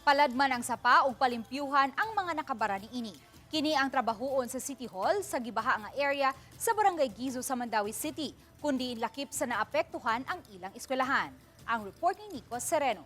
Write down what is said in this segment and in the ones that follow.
Palad man ang sapa ug palimpyuhan ang mga nakabara niini. Kini ang trabahoon sa City Hall sa gibaha nga area sa Barangay Gizo sa Mandawi City, kundi lakip sa naapektuhan ang ilang eskwelahan. Ang report ni Nico Sereno.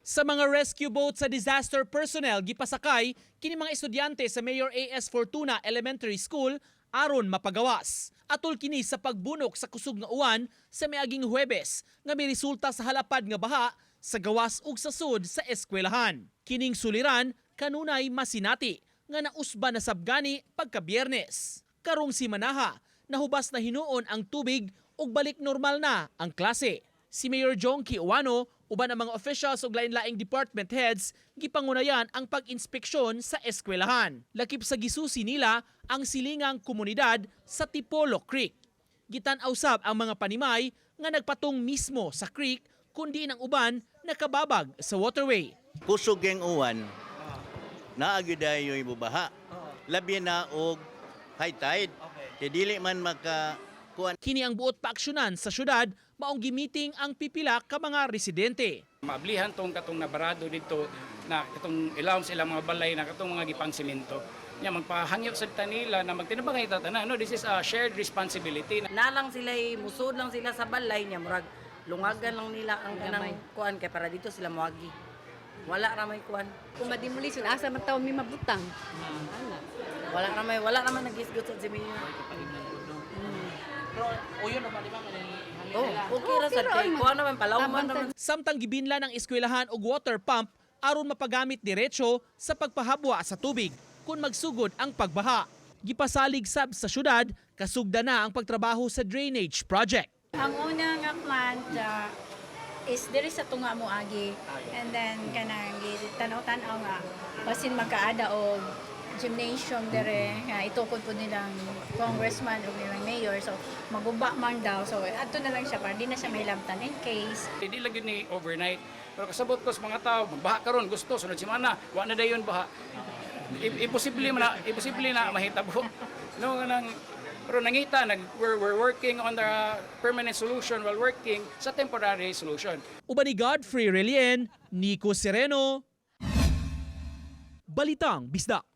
Sa mga rescue boat sa disaster personnel gipasakay kini mga estudyante sa Mayor A.S. Fortuna Elementary School aron mapagawas. Atol kini sa pagbunok sa kusog nga uwan sa miaging Huwebes nga may resulta sa halapad nga baha sa gawas ug sa sud sa eskwelahan. Kining suliran kanunay masinati nga nausba na sabgani pagka Biyernes. Karong si Manaha nahubas na hinuon ang tubig ug balik normal na ang klase. Si Mayor Jonky Uwano uban ang mga officials ug lain-laing department heads gipangunayan ang pag-inspeksyon sa eskwelahan. Lakip sa gisusi nila ang silingang komunidad sa Tipolo Creek. Gitan-aw sab ang mga panimay nga nagpatong mismo sa creek kundi ang uban nakababag sa waterway. Kusog ang uwan, naagyaday yung bubaha. Labi na og high tide. Kaya dili man makakuan. Kini ang buot paaksyonan sa syudad maong gimiting ang pipila ka mga residente. Maablihan tong katong nabarado dito na katong ilawom sila mga balay na katong mga gipang simento. Nya magpahangyo sa tanila na magtinabangay tatana. No, this is a shared responsibility. Nalang sila musud lang sila sa balay niya murag lungagan lang nila ang kanang kuan kay para dito sila moagi. Wala ra may kuan. Kung madimulisyon asa man taw mi mabutang. Wala naman nagisgot sa Jimmy. Pero uyon na ba di ba Okay ra sad kay kuan naman palawman naman. Samtang gibinla ng eskwelahan og water pump aron mapagamit diretso sa pagpahabwa sa tubig kung magsugod ang pagbaha. Gipasalig sab sa syudad kasugda na ang pagtrabaho sa drainage project. Ang una nga plant is diri sa tunga mo agi and then kanang tanaw-tanaw nga basin magkaada og gymnasium dere nga itukod po nilang congressman o nilang mayor so maguba man daw so adto na lang siya para di na siya may labtan in case Hindi lang yun ni overnight. Pero kasabot ko sa mga tao, baha karon gusto sunod semana, wa na dayon baha. Imposible na mahitabo. No nang pero nangita we're working on the permanent solution while working sa temporary solution. Uban ni Godfrey Relien, Nico Sereno, Balitang Bisdak.